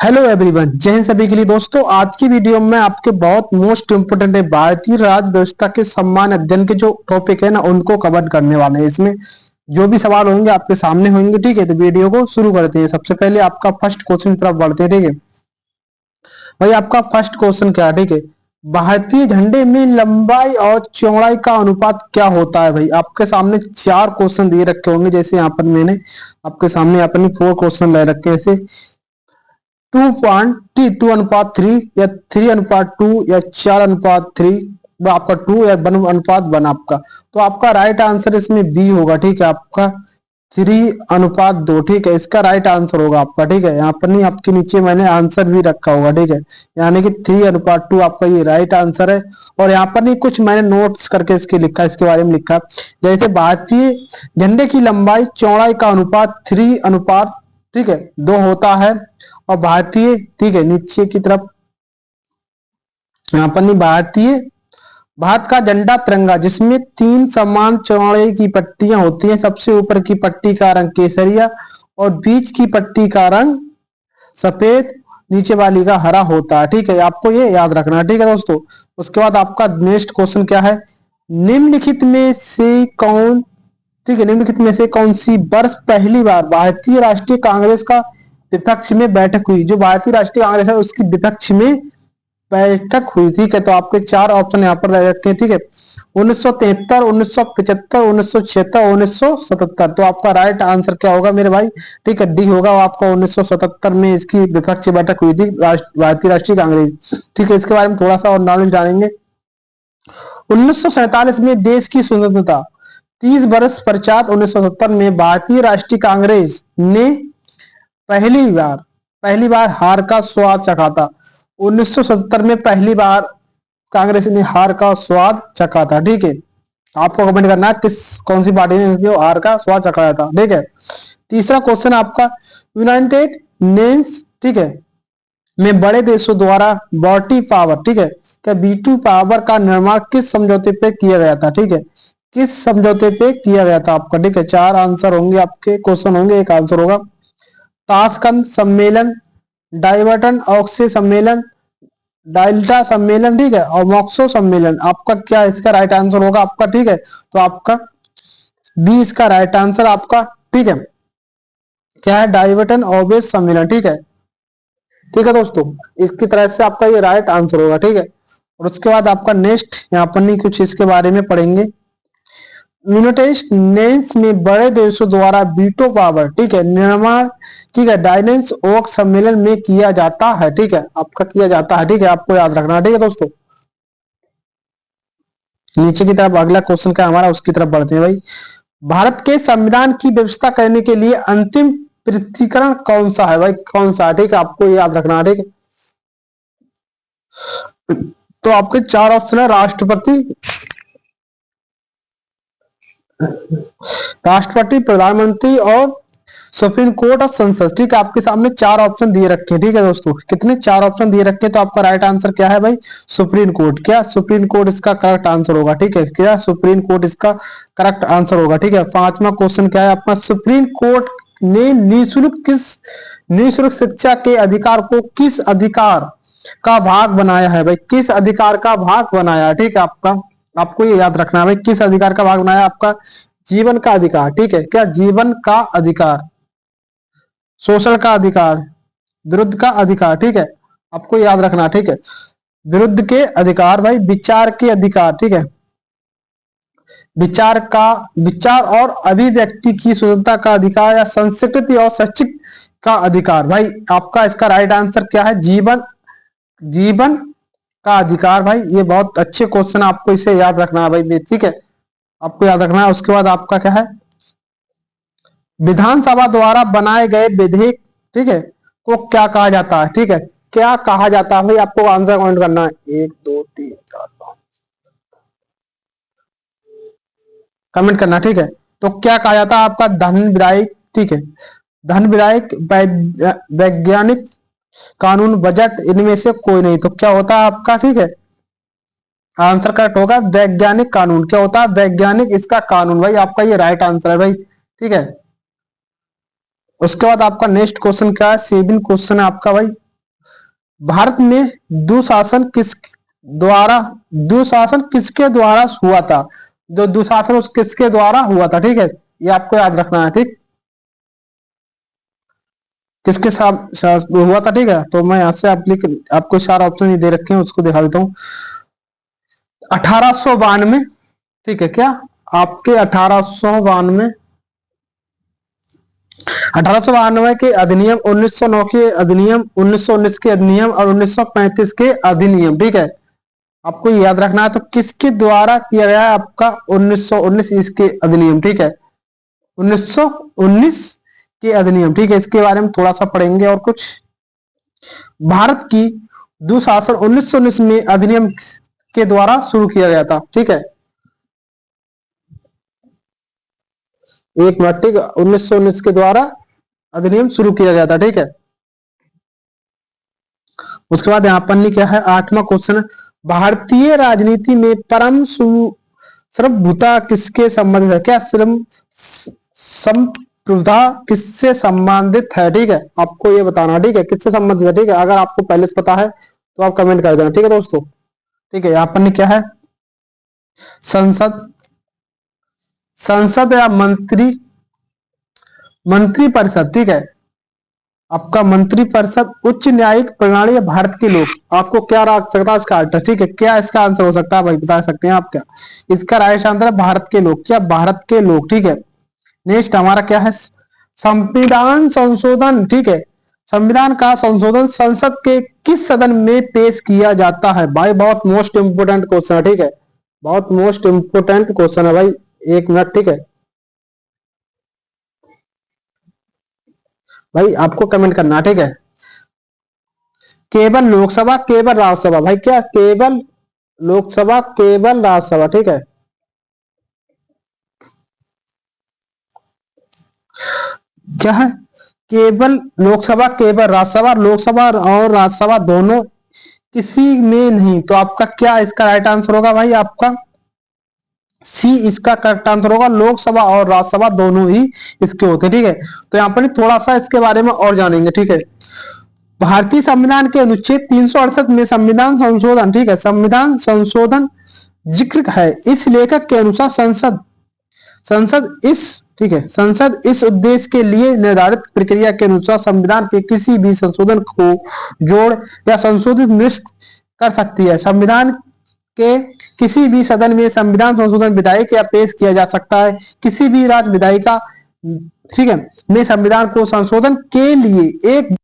Hello everyone, जय हिंद सभी के लिए। दोस्तों, आज की वीडियो में आपके बहुत मोस्ट इम्पोर्टेंट है भारतीय राज्य व्यवस्था के सम्मान अध्ययन के जो टॉपिक है ना, उनको कवर करने वाले हैं। इसमें जो भी सवाल होंगे आपके सामने होंगे। ठीक है, तो वीडियो को शुरू करते हैं। सबसे पहले आपका फर्स्ट क्वेश्चन की तरफ बढ़ते हैं। ठीक है भाई, आपका फर्स्ट क्वेश्चन क्या है? ठीक है, भारतीय झंडे में लंबाई और चौड़ाई का अनुपात क्या होता है? भाई, आपके सामने चार क्वेश्चन दिए रखे होंगे। जैसे यहाँ पर मैंने आपके सामने अपनी 4 क्वेश्चन ले रखे हैं। जैसे 2:2:3 या 3:2 या 4:3, आपका 2 या 1:1 आपका। तो आपका राइट आंसर इसमें बी होगा। ठीक है, आपका 3:2। ठीक है, इसका राइट आंसर होगा आपका। ठीक है, यहाँ पर नहीं, आपके नीचे मैंने आंसर भी रखा होगा। ठीक है, यानी कि 3:2 आपका ये राइट आंसर है। और यहाँ पर नहीं, कुछ मैंने नोट्स करके इसके लिखा, इसके बारे में लिखा। जैसे भारतीय झंडे की लंबाई चौड़ाई का अनुपात 3:2, ठीक है, 2 होता है। और भारतीय, ठीक है, नीचे की तरफ यहाँ पर नहीं, भारत का झंडा तिरंगा जिसमें 3 समान चौड़ाई की पट्टियां होती हैं। सबसे ऊपर की पट्टी का रंग केसरिया और बीच की पट्टी का रंग सफेद, नीचे वाली का हरा होता है। ठीक है, आपको ये याद रखना है। ठीक है दोस्तों, उसके बाद आपका नेक्स्ट क्वेश्चन क्या है? निम्नलिखित में से कौन, ठीक है, निम्नलिखित में से कौन सी वर्ष पहली बार भारतीय राष्ट्रीय कांग्रेस का विपक्ष में बैठक हुई? जो भारतीय राष्ट्रीय कांग्रेस है उसकी विपक्ष में बैठक हुई। ठीक है, तो आपके 4 ऑप्शन यहाँ पर रह रखे हैं। ठीक है, 1973, 1975, 1976, 1977। तो आपका राइट आंसर क्या होगा मेरे भाई? ठीक है, डी होगा आपका। 1977 में इसकी विपक्ष बैठक हुई थी भारतीय राष्ट्रीय कांग्रेस। ठीक है, इसके बारे में थोड़ा सा और नॉलेज जानेंगे। 1947 में देश की स्वतंत्रता 30 वर्ष पश्चात 1970 में भारतीय राष्ट्रीय कांग्रेस ने पहली बार हार का स्वाद चखा था। 1970 में पहली बार कांग्रेस ने हार का स्वाद चखा था। ठीक है, आपको कमेंट करना है कौन सी पार्टी ने जो हार का स्वाद चखाया था। ठीक है, तीसरा क्वेश्चन आपका, यूनाइटेड नेशंस, ठीक है, में बड़े देशों द्वारा बॉटी पावर, ठीक है, क्या B2 पावर का निर्माण किस समझौते पे किया गया था? ठीक है, किस समझौते पे किया गया था आपका? ठीक है, 4 आंसर होंगे आपके, क्वेश्चन होंगे, एक आंसर होगा। ताशकंद सम्मेलन, डाइवर्टन ऑक्से सम्मेलन, डाल्टा सम्मेलन, ठीक है, और मॉक्सो सम्मेलन। आपका क्या इसका राइट आंसर होगा आपका? ठीक है, तो आपका बी इसका राइट आंसर आपका। ठीक है, क्या है? डाइवर्टन ऑब्वियस सम्मेलन। ठीक है, ठीक है दोस्तों, इसकी तरह से आपका ये राइट आंसर होगा। ठीक है, और उसके बाद आपका नेक्स्ट यहाँ पर नहीं, कुछ इसके बारे में पढ़ेंगे। यूनाइटेड नेशंस में बड़े देशों द्वारा वीटो पावर, ठीक है, निर्माण, ठीक है, डायनेंस ओक सम्मेलन में किया जाता है। ठीक है, आपका किया जाता है। ठीक है, आपको याद रखना है। ठीक है दोस्तों, नीचे की तरफ अगला क्वेश्चन क्या हमारा, उसकी तरफ बढ़ते हैं भाई। भारत के संविधान की व्यवस्था करने के लिए अंतिम पृथक्करण कौन सा है? भाई, कौन सा है? ठीक है, आपको याद रखना है। ठीक है, तो आपके 4 ऑप्शन है, राष्ट्रपति, प्रधानमंत्री और सुप्रीम कोर्ट और संसद। ठीक है, आपके सामने 4 ऑप्शन दिए रखे हैं। ठीक है दोस्तों, कितने? 4 ऑप्शन दिए रखे हैं। तो आपका राइट आंसर क्या है भाई? Supreme court. क्या सुप्रीम कोर्ट इसका करेक्ट आंसर होगा? ठीक है, क्या सुप्रीम कोर्ट इसका करेक्ट आंसर होगा? ठीक है, 5वां क्वेश्चन क्या है आपका? सुप्रीम कोर्ट ने निःशुल्क शिक्षा के अधिकार को किस अधिकार का भाग बनाया है? भाई, किस अधिकार का भाग बनाया है? ठीक है, आपको ये याद रखना है भाई, किस अधिकार का भाग बनाया? आपका जीवन का अधिकार। ठीक है, क्या जीवन का अधिकार, शोषण का अधिकार, विरुद्ध का अधिकार। ठीक है, आपको याद रखना। ठीक है, विरुद्ध के अधिकार भाई, विचार के अधिकार। ठीक है, विचार और अभिव्यक्ति की स्वतंत्रता का अधिकार, या संस्कृति और शैक्षिक का अधिकार। भाई, आपका इसका राइट आंसर क्या है? जीवन का अधिकार। भाई, ये बहुत अच्छे क्वेश्चन, आपको इसे याद रखना है भाई। ठीक है, आपको याद रखना है। उसके बाद आपका क्या है? विधानसभा द्वारा बनाए गए विधेयक, ठीक है, को क्या कहा जाता है? ठीक है, क्या कहा जाता है भाई? आपको आंसर कमेंट करना है। 1 2 3 4 5 कमेंट करना। ठीक है, तो क्या कहा जाता है आपका? धन विधायक। ठीक है, धन विधायक, वैज्ञानिक कानून, बजट, इनमें से कोई नहीं। तो क्या होता है आपका? ठीक है, आंसर करेक्ट होगा वैज्ञानिक कानून। क्या होता है? वैज्ञानिक इसका कानून। भाई, आपका ये राइट आंसर है भाई। ठीक है, उसके बाद आपका नेक्स्ट क्वेश्चन क्या है? 7 क्वेश्चन है आपका भाई। भारत में दुशासन किसके द्वारा हुआ था? जो दुशासन उस किसके द्वारा हुआ था, ठीक है, ये आपको याद रखना है, ठीक, किसके साथ हुआ था, ठीक है। तो मैं यहाँ से आपको चार ऑप्शन ही दे रखे हैं, उसको दिखा देता हूँ। 1892, ठीक है, क्या आपके 1892, 1892 के अधिनियम, 1909 के अधिनियम, 1919 के अधिनियम और 1935 के अधिनियम, ठीक है, आपको याद रखना है। तो किसके द्वारा किया गया है आपका 1919 इसके अधिनियम, ठीक है, 1919 के अधिनियम, ठीक है। इसके बारे में थोड़ा सा पढ़ेंगे और कुछ। भारत की दुशासन 1919 में अधिनियम के द्वारा शुरू किया गया था, ठीक है, एक मिनट, ठीक है, 1919 के द्वारा अधिनियम शुरू किया गया था, ठीक है। उसके बाद यहाँ पर क्या है, 8वां क्वेश्चन, भारतीय राजनीति में परम सर्वभूता किसके संबंधित है? क्या संप्रभुता किससे संबंधित है, ठीक है, आपको ये बताना, ठीक है, किससे संबंधित है, ठीक है। अगर आपको पहले से पता है तो आप कमेंट कर देना, ठीक है दोस्तों, ठीक है। यहाँ पर क्या है, संसद या मंत्रिपरिषद, ठीक है, आपका मंत्रिपरिषद, उच्च न्यायिक प्रणाली, भारत के लोग, आपको क्या रख सकता है इसका आंसर, ठीक है, क्या इसका आंसर हो सकता है भाई, बता सकते हैं आप क्या? इसका राइट आंसर है भारत के लोग, क्या भारत के लोग, ठीक है। नेक्स्ट हमारा क्या है, संविधान संशोधन, ठीक है, संविधान का संशोधन संसद के किस सदन में पेश किया जाता है? भाई बहुत मोस्ट इंपोर्टेंट क्वेश्चन है, ठीक है, बहुत मोस्ट इंपोर्टेंट क्वेश्चन है भाई, एक मिनट, ठीक है भाई, आपको कमेंट करना, ठीक है। केवल लोकसभा, केवल राज्यसभा, भाई क्या केवल लोकसभा, केवल राज्यसभा, ठीक है, क्या है, केवल लोकसभा, केवल राज्यसभा, लोकसभा और राज्यसभा दोनों किसी में नहीं। तो आपका क्या इसका राइट आंसर होगा भाई, आपका सी इसका करेक्ट आंसर होगा, लोकसभा और राज्यसभा दोनों ही इसके होते हैं, ठीक है। तो यहाँ पर थोड़ा सा इसके बारे में और जानेंगे, ठीक है। भारतीय संविधान के अनुच्छेद 368 में संविधान संशोधन, ठीक है, संविधान संशोधन जिक्र है। इस लेखक के अनुसार संसद इस, ठीक है, संसद इस उद्देश्य के लिए निर्धारित प्रक्रिया के अनुसार संविधान के किसी भी संशोधन को जोड़ या संशोधित निरस्त कर सकती है। संविधान के किसी भी सदन में संविधान संशोधन विधायक या पेश किया जा सकता है। किसी भी राज्य विधायिका, ठीक है, में संविधान को संशोधन के लिए एक